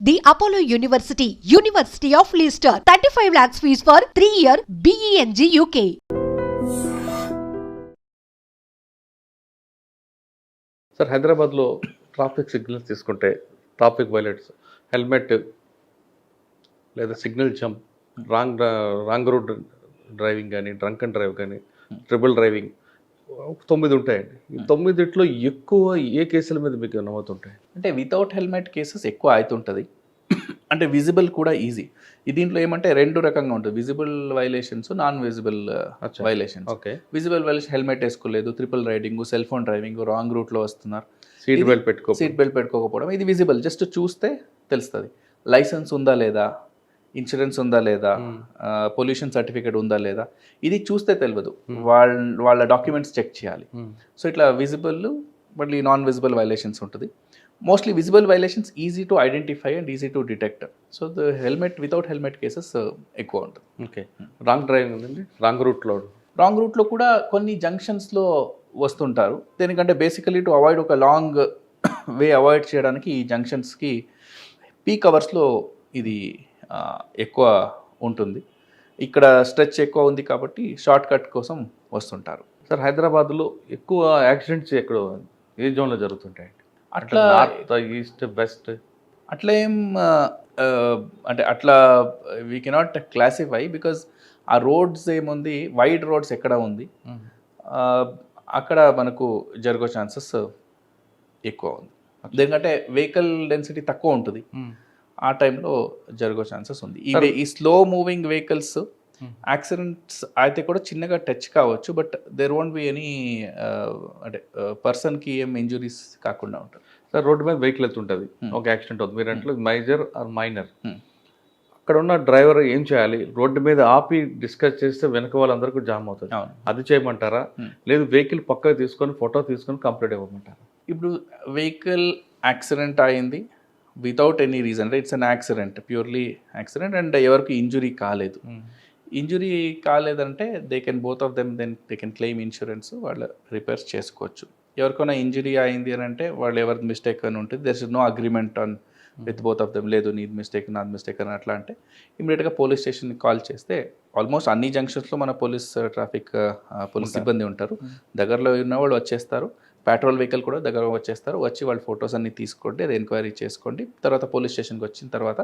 The Apollo University, University of Leicester. 35 lakhs fees for 3-year BEng UK. Sir హైదరాబాద్లో traffic signals తీసుకుంటే traffic violates, helmet లేదా signal jump, wrong route driving కానీ, drunk and drive కానీ, triple driving 9 ఉంటాయండి. ఈ 9ట్లో ఎక్కువ ఏ కేసుల మీద మీకు నమోతుంటాయి? అంటే వితౌట్ హెల్మెట్ కేసెస్ ఎక్కువ అవుతుంటుంది. అంటే విజిబుల్ కూడా ఈజీ. దీంట్లో ఏమంటే 2 రకంగా ఉంటుంది, visible violations, non visible violations. Okay, visible violation helmet వేసుకోలేదు, triple riding, cell phone driving, wrong రూట్లో వస్తున్నారు, సీట్ బెల్ట్ పెట్టుకోకపోవడం, ఇది విజిబుల్, జస్ట్ చూస్తే తెలుస్తుంది. లైసెన్స్ ఉందా లేదా, ఇన్సూరెన్స్ ఉందా లేదా, పొల్యూషన్ సర్టిఫికేట్ ఉందా లేదా, ఇది చూస్తే తెలియదు. వాళ్ళ డాక్యుమెంట్స్ చెక్ చేయాలి. సో ఇట్లా విజిబుల్, మళ్ళీ నాన్ విజిబుల్ వైలేషన్స్ ఉంటుంది. Mostly visible violations easy to identify and easy to detect. So the without helmet cases ఎక్కువ ఉంటుంది. ఓకే, రాంగ్ డ్రైవింగ్ ఉందండి, రాంగ్ రూట్లో కూడా కొన్ని జంక్షన్స్లో వస్తుంటారు. దేనికంటే బేసికలీ టు అవాయిడ్ ఒక లాంగ్ వే అవాయిడ్ చేయడానికి ఈ జంక్షన్స్కి పీక్ అవర్స్లో ఇది ఎక్కువ ఉంటుంది. ఇక్కడ స్ట్రెచ్ ఎక్కువ ఉంది కాబట్టి షార్ట్ కట్ కోసం వస్తుంటారు. సార్ హైదరాబాద్లో ఎక్కువ యాక్సిడెంట్స్ ఎక్కడ, ఏ జోన్లో జరుగుతుంటాయి? అట్లా నార్త్, ఈస్ట్, వెస్ట్ అట్లా ఏం అంటే అట్లా వీ కెనాట్ క్లాసిఫై, బికాజ్ ఆ రోడ్స్ ఏముంది, వైడ్ రోడ్స్ ఎక్కడ ఉంది అక్కడ మనకు జరిగే ఛాన్సెస్ ఎక్కువ ఉంది. ఎందుకంటే వెహికల్ డెన్సిటీ తక్కువ ఉంటుంది, ఆ టైంలో జరిగే ఛాన్సెస్ ఉంది. ఈ స్లో మూవింగ్ వెహికల్స్ యాక్సిడెంట్స్ అయితే కూడా చిన్నగా టచ్ కావచ్చు, but there won't be any అంటే పర్సన్కి ఏం ఇంజురీస్ కాకుండా ఉంటుంది. సార్ రోడ్డు మీద వెహికల్ వెళ్తుంటుంది, ఒక యాక్సిడెంట్ అవుతుంది, మీరు అంటే మేజర్ ఆర్ మైనర్, అక్కడ ఉన్న డ్రైవర్ ఏం చేయాలి? రోడ్డు మీద ఆపి డిస్కస్ చేస్తే వెనక వాళ్ళందరికీ జామ్ అవుతుంది, అది చేయమంటారా? లేదు వెహికల్ పక్కకు తీసుకొని ఫోటో తీసుకొని కంప్లీట్ ఇవ్వమంటారా? ఇప్పుడు వెహికల్ యాక్సిడెంట్ అయింది వితౌట్ ఎనీ రీజన్, అంటే it's an accident, purely accident, and ఎవరికి ఇంజురీ కాలేదు. ఇంజురీ కాలేదంటే దే కెన్ క్లెయిమ్ ఇన్సూరెన్స్, వాళ్ళు రిపేర్స్ చేసుకోవచ్చు. ఎవరికైనా ఇంజురీ అయింది అని అంటే వాళ్ళు ఎవరి మిస్టేక్ అని ఉంటుంది, there is no agreement on with both of them, లేదు నీది మిస్టేక్ నాది మిస్టేక్ అని అట్లా అంటే ఇమీడియట్గా పోలీస్ స్టేషన్కి కాల్ చేస్తే, ఆల్మోస్ట్ అన్ని జంక్షన్స్లో మన ట్రాఫిక్ పోలీస్ సిబ్బంది ఉంటారు, దగ్గరలో ఉన్న వాళ్ళు వచ్చేస్తారు. పెట్రోల్ వెహికల్ కూడా దగ్గర వచ్చేస్తారు, వచ్చి వాళ్ళ ఫొటోస్ అన్ని తీసుకోండి, అది ఎంక్వైరీ చేసుకోండి. తర్వాత పోలీస్ స్టేషన్కి వచ్చిన తర్వాత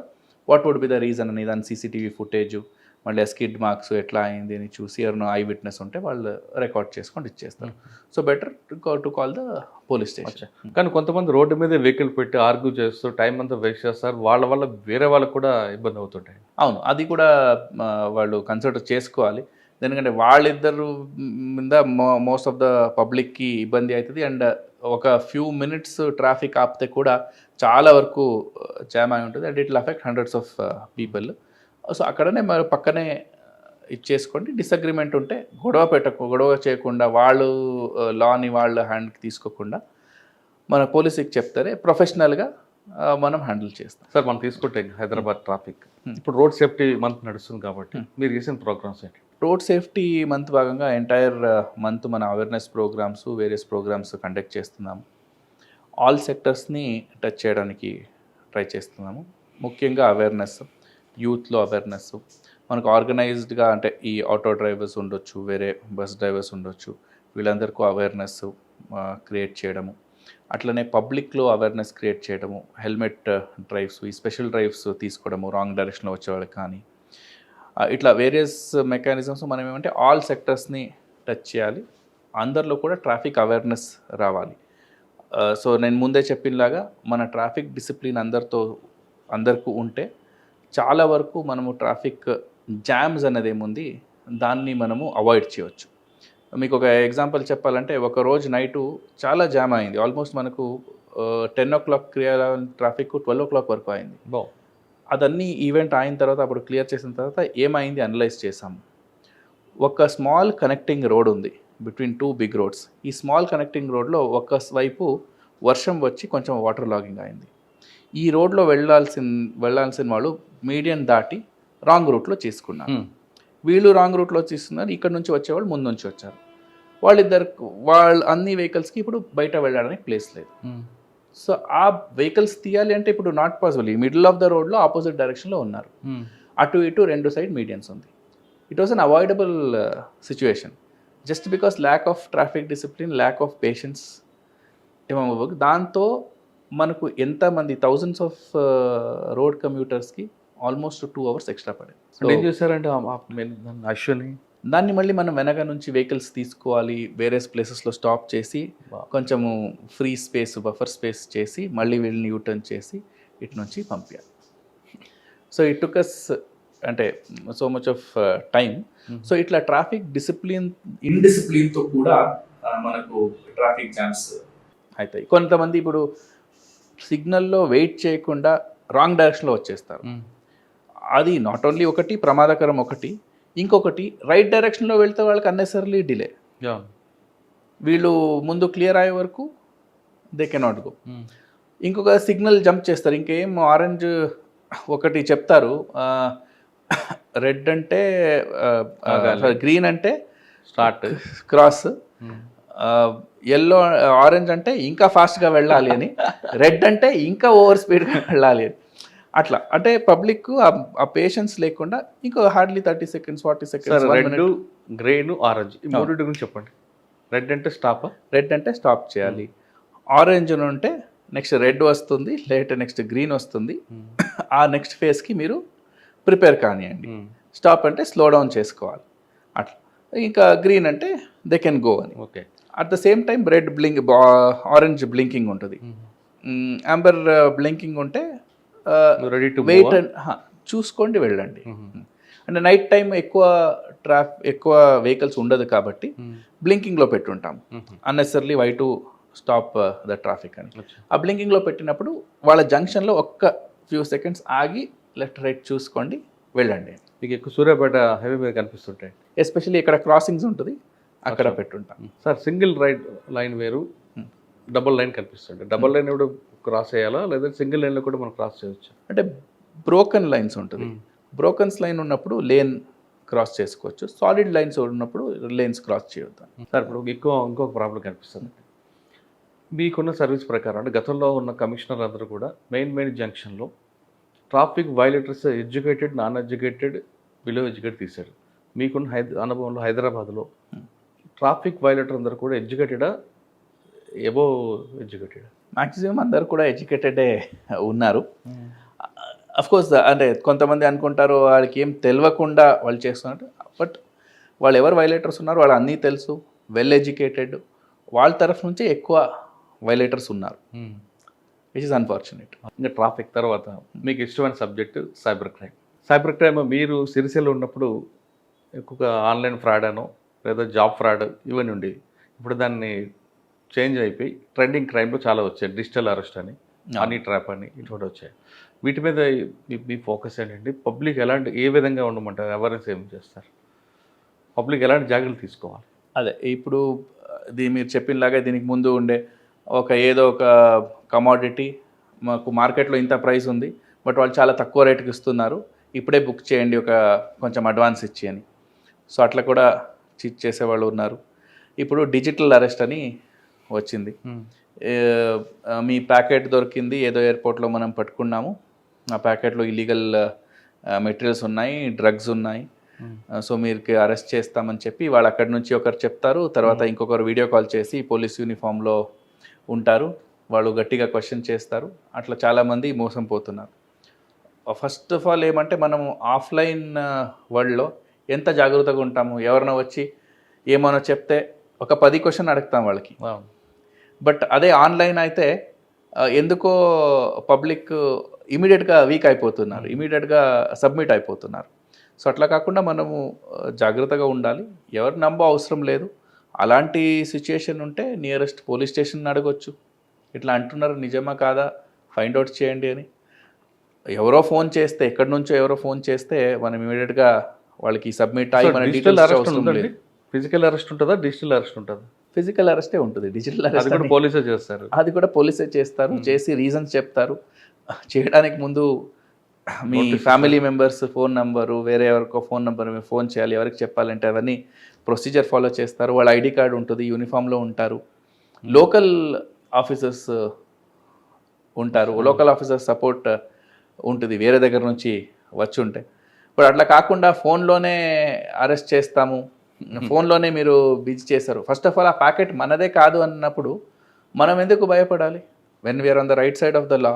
what would be the reason అని దాని సీసీటీవీ ఫుటేజ్, మళ్ళీ స్కిడ్ మార్క్స్ ఎట్లా అయింది అని చూసి, ఎవరైనా ఐ విట్నెస్ ఉంటే వాళ్ళు రికార్డ్ చేసుకొని ఇచ్చేస్తారు. So better to call the police station. కానీ కొంతమంది రోడ్డు మీద వెహికల్ పెట్టి ఆర్గ్యూ చేస్తూ టైం అంతా వేస్ట్ చేస్తారు, వాళ్ళ వల్ల వేరే వాళ్ళకు కూడా ఇబ్బంది అవుతుంటాయి. అవును, అది కూడా వాళ్ళు కన్సిడర్ చేసుకోవాలి. ఎందుకంటే వాళ్ళిద్దరు మీద మోస్ట్ ఆఫ్ ద పబ్లిక్కి ఇబ్బంది అవుతుంది, అండ్ ఒక ఫ్యూ మినిట్స్ ట్రాఫిక్ ఆపితే కూడా చాలా వరకు జామ్ అయి ఉంటుంది, and it will affect hundreds of people. So అక్కడనే మరి పక్కనే ఇచ్చేసుకోండి. డిసగ్రిమెంట్ ఉంటే గొడవ చేయకుండా, వాళ్ళు లాని వాళ్ళ హ్యాండ్కి తీసుకోకుండా మన పోలీసుకి చెప్తారే ప్రొఫెషనల్గా మనం హ్యాండిల్ చేస్తాం. సార్ మనం తీసుకుంటే హైదరాబాద్ ట్రాఫిక్ ఇప్పుడు రోడ్ సేఫ్టీ మంత్ నడుస్తుంది కాబట్టి మీరు చేసిన ప్రోగ్రామ్స్ ఏంటి? రోడ్ సేఫ్టీ మంత్ భాగంగా ఎంటైర్ మంత్ మన awareness programmes, various programmes conduct చేస్తున్నాము. ఆల్ సెక్టర్స్ని టచ్ చేయడానికి ట్రై చేస్తున్నాము. ముఖ్యంగా అవేర్నెస్, యూత్లో అవేర్నెస్, మనకు ఆర్గనైజ్డ్గా అంటే ఈ ఆటో డ్రైవర్స్ ఉండొచ్చు, వేరే బస్ డ్రైవర్స్ ఉండొచ్చు, వీళ్ళందరికీ అవేర్నెస్ క్రియేట్ చేయడము. అట్లనే పబ్లిక్లో అవేర్నెస్ క్రియేట్ చేయడము, హెల్మెట్ డ్రైవ్స్, ఈ స్పెషల్ డ్రైవ్స్ తీసుకోవడము, రాంగ్ డైరెక్షన్లో వచ్చేవాళ్ళకి కానీ, ఇట్లా వేరియస్ మెకానిజమ్స్ మనం ఏమంటే ఆల్ సెక్టర్స్ని టచ్ చేయాలి. అందరిలో కూడా ట్రాఫిక్ అవేర్నెస్ రావాలి. సో నేను ముందే చెప్పినలాగా మన ట్రాఫిక్ డిసిప్లిన్ అందరికీ ఉంటే చాలా వరకు మనము ట్రాఫిక్ జామ్స్ అనేది ఏముంది దాన్ని మనము అవాయిడ్ చేయవచ్చు. మీకు ఒక ఎగ్జాంపుల్ చెప్పాలంటే, ఒక రోజు నైటు చాలా జామ్ అయింది, ఆల్మోస్ట్ మనకు 10 o'clock ట్రాఫిక్ 12 o'clock వరకు అయింది. అదన్నీ ఈవెంట్ అయిన తర్వాత అప్పుడు క్లియర్ చేసిన తర్వాత ఏమైంది అనలైజ్ చేసాము. ఒక స్మాల్ కనెక్టింగ్ రోడ్ ఉంది బిట్వీన్ 2 big roads. ఈ స్మాల్ కనెక్టింగ్ రోడ్లో ఒక వైపు వర్షం వచ్చి కొంచెం వాటర్ లాగింగ్ అయింది. ఈ రోడ్లో వెళ్ళాల్సిన వాళ్ళు మీడియం దాటి రాంగ్ రూట్లో చేసుకున్నారు. వీళ్ళు రాంగ్ రూట్లో తీసుకున్నారు, ఇక్కడ నుంచి వచ్చేవాళ్ళు ముందు నుంచి వచ్చారు. వాళ్ళ అన్ని వెహికల్స్కి ఇప్పుడు బయట వెళ్ళడానికి ప్లేస్ లేదు. సో ఆ వెహికల్స్ తీయాలి అంటే ఇప్పుడు నాట్ పాసిబుల్. ఈ మిడిల్ ఆఫ్ ద రోడ్లో ఆపోజిట్ డైరెక్షన్లో ఉన్నారు, అటు ఇటు 2 సైడ్ మీడియన్స్ ఉంది. It was unavoidable situation just because lack of traffic discipline, lack of patience ఏమో. దాంతో మనకు ఎంతమంది థౌజండ్స్ ఆఫ్ రోడ్ కమ్యూటర్స్కి ఆల్మోస్ట్ 2 hours ఎక్స్ట్రా పడేది. ఏం చేశారంటే అశ్వని దాన్ని మళ్ళీ మనం వెనక నుంచి వెహికల్స్ తీసుకోవాలి, వేరే ప్లేసెస్లో స్టాప్ చేసి కొంచెము ఫ్రీ స్పేస్, బఫర్ స్పేస్ చేసి మళ్ళీ వీళ్ళని యూటర్న్ చేసి ఇటు నుంచి పంపించాలి. సో ఇట్ టుకస్ అంటే so much of time. So ఇట్లా ట్రాఫిక్ డిసిప్లిన్, ఇన్డిసిప్లిన్తో కూడా మనకు ట్రాఫిక్ జామ్స్ అవుతాయి. కొంతమంది ఇప్పుడు సిగ్నల్లో వెయిట్ చేయకుండా రాంగ్ డైరెక్షన్లో వచ్చేస్తారు. అది నాట్ ఓన్లీ ఒకటి ప్రమాదకరం, ఇంకొకటి రైట్ డైరెక్షన్లో వెళ్తే వాళ్ళకి అన్నెసరీ డిలే. వీళ్ళు ముందు క్లియర్ అయ్యే వరకు దే కెనాట్ గో. ఇంకొక సిగ్నల్ జంప్ చేస్తారు, ఇంకేం ఆరెంజ్ ఒకటి చెప్తారు, రెడ్ అంటే గ్రీన్ అంటే స్టార్ట్ క్రాస్, ఎల్లో ఆరెంజ్ అంటే ఇంకా ఫాస్ట్గా వెళ్ళాలి అని, రెడ్ అంటే ఇంకా ఓవర్ స్పీడ్గా వెళ్ళాలి అని. అట్లా అంటే పబ్లిక్ ఆ పేషెన్స్ లేకుండా ఇంకో hardly 30 seconds 40 seconds. Red, green, orange ఈ మూడింటి గురించి చెప్పండి. రెడ్ అంటే స్టాప్, రెడ్ అంటే స్టాప్ చేయాలి. ఆరెంజ్ ఉంటే నెక్స్ట్ రెడ్ వస్తుంది, నెక్స్ట్ గ్రీన్ వస్తుంది. ఆ నెక్స్ట్ ఫేజ్కి మీరు ప్రిపేర్ కానివ్వండి. స్టాప్ అంటే స్లో డౌన్ చేసుకోవాలి అట్లా. ఇంకా గ్రీన్ అంటే దే కెన్ గో అని. Okay. At the same time red orange blinking ఉంటుంది, అంబర్ బ్లింకింగ్ ఉంటే రెడీ టు వెయిట్ చూసుకోండి వెళ్ళండి. అంటే నైట్ టైం ఎక్కువ వెహికల్స్ ఉండదు కాబట్టి బ్లింకింగ్లో పెట్టుంటాం, unnecessarily why to stop the traffic అని. ఆ బ్లింకింగ్లో పెట్టినప్పుడు వాళ్ళ జంక్షన్లో ఒక్క ఫ్యూ సెకండ్స్ ఆగి లెఫ్ట్ రైట్ చూసుకోండి వెళ్ళండి. మీకు ఎక్కువ సూర్యాపేట హైవే మీద కనిపిస్తుంటాయి, ఎస్పెషల్లీ ఇక్కడ క్రాసింగ్స్ ఉంటుంది అక్కడ పెట్టుంటాం. సార్ సింగిల్ రైట్ లైన్ వేరు, డబుల్ లైన్ కనిపిస్తుంది. డబుల్ లైన్ కూడా క్రాస్ చేయాలా లేదా సింగిల్ లైన్లో కూడా మనం క్రాస్ చేయొచ్చు? అంటే బ్రోకన్ లైన్స్ ఉంటుంది, బ్రోకన్స్ లైన్ ఉన్నప్పుడు లేన్ క్రాస్ చేసుకోవచ్చు, సాలిడ్ లైన్స్ ఉన్నప్పుడు లేన్స్ క్రాస్ చేయొద్దు. సార్ ఇప్పుడు ఇంకొక ప్రాబ్లం కనిపిస్తుంది. మీకున్న సర్వీస్ ప్రకారం అంటే గతంలో ఉన్న కమిషనర్ అందరూ కూడా మెయిన్ జంక్షన్లో traffic violators educated, non educated, below educated తీశారు. మీకున్న అనుభవంలో హైదరాబాద్లో ట్రాఫిక్ వైలేటర్ అందరూ కూడా ఎడ్యుకేటెడా, ఎబో ఎడ్యుకేటెడ్? మ్యాక్సిమం అందరు కూడా ఎడ్యుకేటెడే ఉన్నారు. అఫ్కోర్స్ అంటే కొంతమంది అనుకుంటారు వాళ్ళకి ఏం తెలియకుండా వాళ్ళు చేస్తున్నట్టు, బట్ వాళ్ళు ఎవరు వైలేటర్స్ ఉన్నారు వాళ్ళు అన్నీ తెలుసు, వెల్ ఎడ్యుకేటెడ్, వాళ్ళ తరఫు నుంచే ఎక్కువ వైలేటర్స్ ఉన్నారు, విచ్ ఇస్ అన్ఫార్చునేట్. ఇంకా ట్రాఫిక్ తర్వాత మీకు ఇష్టమైన subject cyber crime. Cyber crime మీరు సిరిసిల్ల ఉన్నప్పుడు ఎక్కువగా ఆన్లైన్ ఫ్రాడ్ అనో లేదా జాబ్ ఫ్రాడ్ ఇవన్నీ ఉండేవి. ఇప్పుడు దాన్ని చేంజ్ అయిపోయి ట్రెండింగ్ క్రైమ్లో చాలా వచ్చాయి, డిజిటల్ అరెస్ట్ అని, హనీ ట్రాప్ అని ఇటువంటి వచ్చాయి. వీటి మీద మీ ఫోకస్ ఏంటంటే పబ్లిక్ ఏ విధంగా ఉండమంటారు, అవేర్నెస్ ఏం చేస్తారు, పబ్లిక్ ఎలాంటి జాగ్రత్తలు తీసుకోవాలి? అదే ఇప్పుడు మీరు చెప్పినలాగా దీనికి ముందు ఉండే ఏదో ఒక కమోడిటీ మాకు మార్కెట్లో ఇంత ప్రైస్ ఉంది బట్ వాళ్ళు చాలా తక్కువ రేటుకి ఇస్తున్నారు, ఇప్పుడే బుక్ చేయండి కొంచెం అడ్వాన్స్ ఇచ్చి అని. సో అట్లా కూడా చీట్ చేసేవాళ్ళు ఉన్నారు. ఇప్పుడు డిజిటల్ అరెస్ట్ అని వచ్చింది. మీ ప్యాకెట్ దొరికింది, ఏదో ఎయిర్పోర్ట్లో మనం పట్టుకున్నాము, ఆ ప్యాకెట్లో ఇల్లీగల్ మెటీరియల్స్ ఉన్నాయి, డ్రగ్స్ ఉన్నాయి, సో మీరు అరెస్ట్ చేస్తామని చెప్పి వాళ్ళు అక్కడి నుంచి ఒకరు చెప్తారు, తర్వాత ఇంకొకరు వీడియో కాల్ చేసి పోలీస్ యూనిఫామ్లో ఉంటారు, వాళ్ళు గట్టిగా క్వశ్చన్ చేస్తారు. అట్లా చాలామంది మోసం పోతున్నారు. ఫస్ట్ ఆఫ్ ఆల్ ఏమంటే మనము ఆఫ్లైన్ వరల్డ్లో ఎంత జాగ్రత్తగా ఉంటాము, ఎవరైనా వచ్చి ఏమైనా చెప్తే ఒక 10 క్వశ్చన్ అడుగుతాం వాళ్ళకి. బట్ అదే ఆన్లైన్ అయితే ఎందుకో పబ్లిక్ ఇమీడియట్గా వీక్ అయిపోతున్నారు, ఇమీడియట్గా సబ్మిట్ అయిపోతున్నారు. సో అట్లా కాకుండా మనము జాగ్రత్తగా ఉండాలి, ఎవరు నమ్మో అవసరం లేదు. అలాంటి సిచ్యుయేషన్ ఉంటే నియరెస్ట్ పోలీస్ స్టేషన్ అడగొచ్చు, ఇట్లా అంటున్నారు నిజమా కాదా ఫైండ్ అవుట్ చేయండి అని. ఎవరో ఫోన్ చేస్తే, ఎక్కడి నుంచో ఎవరో ఫోన్ చేస్తే మనం ఇమీడియట్గా వాళ్ళకి సబ్మిట్ అయ్యి మన డీటెయిల్స్ అవసరం లేదు. ఫిజికల్ అరెస్ట్ ఉంటుందా, డిజిటల్ అరెస్ట్ ఉంటుందా? ఫిజికల్ అరెస్టే ఉంటుంది, డిజిటల్ అరెస్ట్ కూడా పోలీసే చేస్తారు. అది కూడా పోలీసే చేస్తారు, చేసి రీజన్స్ చెప్తారు. చేయడానికి ముందు మీ ఫ్యామిలీ మెంబర్స్ ఫోన్ నెంబరు, వేరే ఎవరికో ఫోన్ నెంబర్ మీరు ఫోన్ చేయాలి, ఎవరికి చెప్పాలంటే అవన్నీ ప్రొసీజర్ ఫాలో చేస్తారు. వాళ్ళ ఐడి కార్డు ఉంటుంది, యూనిఫామ్లో ఉంటారు. లోకల్ ఆఫీసర్స్ ఉంటారు, లోకల్ ఆఫీసర్ సపోర్ట్ ఉంటుంది వేరే దగ్గర నుంచి వచ్చి ఉంటే. ఇప్పుడు అట్లా కాకుండా ఫోన్లోనే అరెస్ట్ చేస్తాము, ఫోన్లోనే మీరు బిజీ చేస్తారు. ఫస్ట్ ఆఫ్ ఆల్ ఆ ప్యాకెట్ మనదే కాదు అన్నప్పుడు మనం ఎందుకు భయపడాలి? When we are on the right side of the law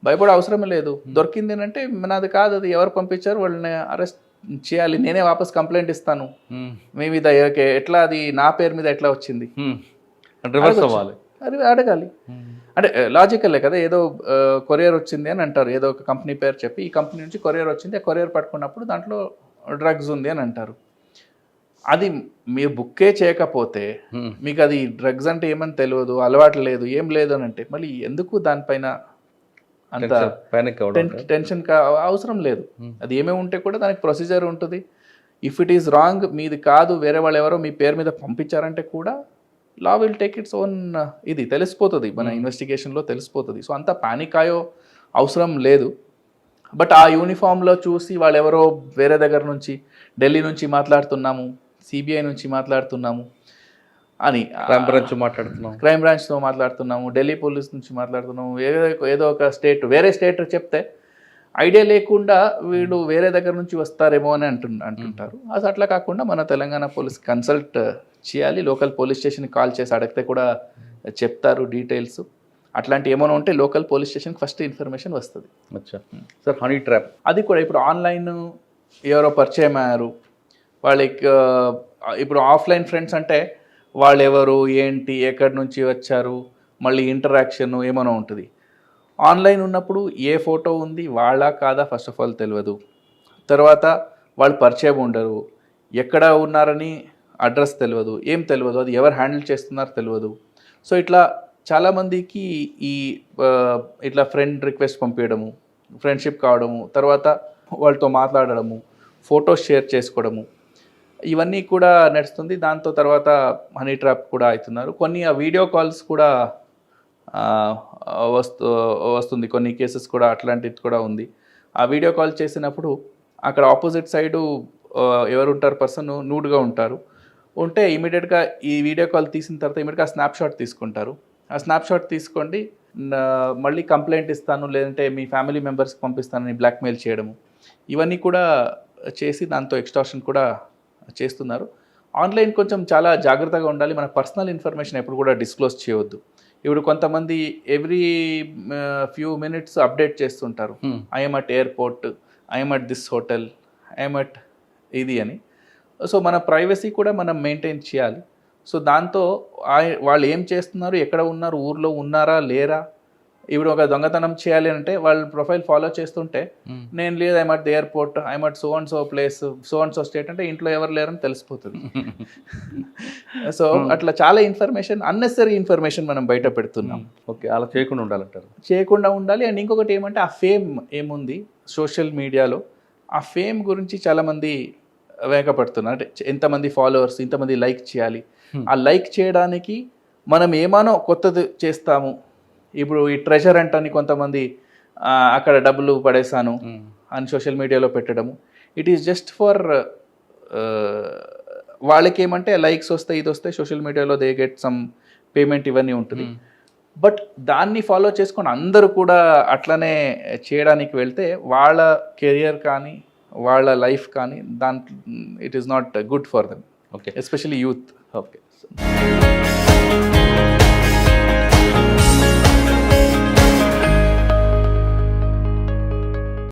భయపడే అవసరం లేదు. దొరికింది అంటే నాది కాదు, అది ఎవరు పంపించారు వాళ్ళని అరెస్ట్ చేయాలి, నేనే వాపస్ కంప్లైంట్ ఇస్తాను మీ మీద, ఎట్లా అది నా పేరు మీద ఎట్లా వచ్చింది రివర్స్ అవ్వాలి, అది అడగాలి. అంటే లాజికలే కదా, ఏదో కొరియర్ వచ్చింది అని అంటారు, ఏదో ఒక కంపెనీ పేరు చెప్పి ఈ కంపెనీ నుంచి కొరియర్ వచ్చింది, ఆ కొరియర్ పట్టుకున్నప్పుడు దాంట్లో డ్రగ్స్ ఉంది అని అంటారు. అది మీరు బుక్కే చేయకపోతే మీకు అది డ్రగ్స్ అంటే ఏమని తెలియదు, అలవాటు లేదు, ఏం లేదు అని అంటే మళ్ళీ ఎందుకు దానిపైన అంత టెన్షన్ అవసరం లేదు. అది ఏమేమి ఉంటే కూడా దానికి ప్రొసీజర్ ఉంటుంది. ఇఫ్ ఇట్ ఈస్ రాంగ్, మీది కాదు, వేరే వాళ్ళు ఎవరో మీ పేరు మీద పంపించారంటే కూడా law will take its own, ఇది తెలిసిపోతుంది, మన ఇన్వెస్టిగేషన్లో తెలిసిపోతుంది. సో అంత పానిక్ అయ్యో అవసరం లేదు. బట్ ఆ యూనిఫామ్లో చూసి వాళ్ళు ఎవరో వేరే దగ్గర నుంచి, ఢిల్లీ నుంచి మాట్లాడుతున్నాము, సిబిఐ నుంచి మాట్లాడుతున్నాము అని, క్రైమ్ బ్రాంచ్తో మాట్లాడుతున్నాము, ఢిల్లీ పోలీస్ నుంచి మాట్లాడుతున్నాము, ఏదో ఒక స్టేట్, వేరే స్టేట్ చెప్తే ఐడియా లేకుండా వీళ్ళు వేరే దగ్గర నుంచి వస్తారేమో అని అంటుంటారు. అసలు అట్లా కాకుండా మన తెలంగాణ పోలీస్ కన్సల్ట్ చేయాలి, లోకల్ పోలీస్ స్టేషన్కి కాల్ చేసి అడిగితే కూడా చెప్తారు డీటెయిల్స్. అట్లాంటి ఏమైనా ఉంటే లోకల్ పోలీస్ స్టేషన్కి ఫస్ట్ ఇన్ఫర్మేషన్ వస్తుంది. సార్ హనీ ట్రాప్ అది కూడా ఇప్పుడు ఆన్లైన్ ఎవరో పరిచయం అయ్యారు వాళ్ళకి, ఇప్పుడు ఆఫ్లైన్ ఫ్రెండ్స్ అంటే వాళ్ళు ఎవరు ఏంటి, ఎక్కడి నుంచి వచ్చారు, మళ్ళీ ఇంటరాక్షన్ ఏమైనా ఉంటుంది. ఆన్లైన్ ఉన్నప్పుడు ఏ ఫోటో ఉంది వాళ్ళ కాదా ఫస్ట్ ఆఫ్ ఆల్ తెలియదు, తర్వాత వాళ్ళు పరిచయం ఉండరు, ఎక్కడ ఉన్నారని అడ్రస్ తెలియదు, ఏం తెలియదు, అది ఎవరు హ్యాండిల్ చేస్తున్నారో తెలియదు. సో ఇట్లా చాలామందికి ఈ ఇట్లా ఫ్రెండ్ రిక్వెస్ట్ పంపించడము, ఫ్రెండ్షిప్ కావడము, తర్వాత వాళ్ళతో మాట్లాడడము, ఫొటోస్ షేర్ చేసుకోవడము, ఇవన్నీ కూడా నడుస్తుంది. దాంతో తర్వాత హనీ ట్రాప్ కూడా అవుతున్నారు. కొన్ని ఆ వీడియో కాల్స్ కూడా వస్తుంది, కొన్ని కేసెస్ కూడా అట్లాంటిది కూడా ఉంది. ఆ వీడియో కాల్ చేసినప్పుడు అక్కడ ఆపోజిట్ సైడు ఎవరు ఉంటారు, పర్సన్ నూడ్గా ఉంటారు, ఉంటే ఇమీడియట్గా ఈ వీడియో కాల్ తీసిన తర్వాత ఇమీడియట్గా స్నాప్షాట్ తీసుకుంటారు. ఆ స్నాప్షాట్ తీసుకోండి, మళ్ళీ కంప్లైంట్ ఇస్తాను, లేదంటే మీ ఫ్యామిలీ మెంబర్స్కి పంపిస్తానని బ్లాక్మెయిల్ చేయడము, ఇవన్నీ కూడా చేసి దాంతో ఎక్స్టార్షన్ కూడా చేస్తున్నారు. ఆన్లైన్ కొంచెం చాలా జాగ్రత్తగా ఉండాలి. మన పర్సనల్ ఇన్ఫర్మేషన్ ఎప్పుడు కూడా డిస్క్లోజ్ చేయవద్దు. ఇప్పుడు కొంతమంది ఎవ్రీ ఫ్యూ మినిట్స్ అప్డేట్ చేస్తుంటారు, I'm at airport, I'm at this hotel, I'm at ఇది అని. సో మన ప్రైవసీ కూడా మనం మెయింటైన్ చేయాలి. సో దాంతో వాళ్ళు ఏం చేస్తున్నారు, ఎక్కడ ఉన్నారు, ఊర్లో ఉన్నారా లేరా, ఇప్పుడు ఒక దొంగతనం చేయాలి అంటే వాళ్ళ ప్రొఫైల్ ఫాలో చేస్తుంటే నేను లేదు, I'm at the airport, I'm at so and so place, so and so state అంటే ఇంట్లో ఎవరు లేరని తెలిసిపోతుంది. సో అట్లా చాలా ఇన్ఫర్మేషన్, అన్నెసరీ ఇన్ఫర్మేషన్ మనం బయట పెడుతున్నాం. ఓకే, అలా చేయకుండా ఉండాలంటారు. చేయకుండా ఉండాలి. అండ్ ఇంకొకటి ఏమంటే ఆ ఫేమ్ ఏముంది సోషల్ మీడియాలో, ఆ ఫేమ్ గురించి చాలామంది వేగపడుతున్నారు. అంటే ఎంతమంది ఫాలోవర్స్, ఇంతమంది లైక్ చేయాలి, ఆ లైక్ చేయడానికి మనం ఏమానో కొత్తది చేస్తాము. ఇప్పుడు ఈ ట్రెజర్ అంటని కొంతమంది అక్కడ డబ్బులు పడేసాను అని సోషల్ మీడియాలో పెట్టడము, ఇట్ ఈస్ జస్ట్ ఫర్ వాళ్ళకి ఏమంటే లైక్స్ వస్తాయి, ఇది వస్తాయి, సోషల్ మీడియాలో దే గెట్ సమ్ పేమెంట్, ఇవన్నీ ఉంటుంది. బట్ దాన్ని ఫాలో చేసుకొని అందరూ కూడా అట్లనే చేయడానికి వెళ్తే వాళ్ళ కెరియర్ కానీ వాళ్ళ లైఫ్ కానీ దాంట్లో it is not good for them, okay, especially youth. Okay.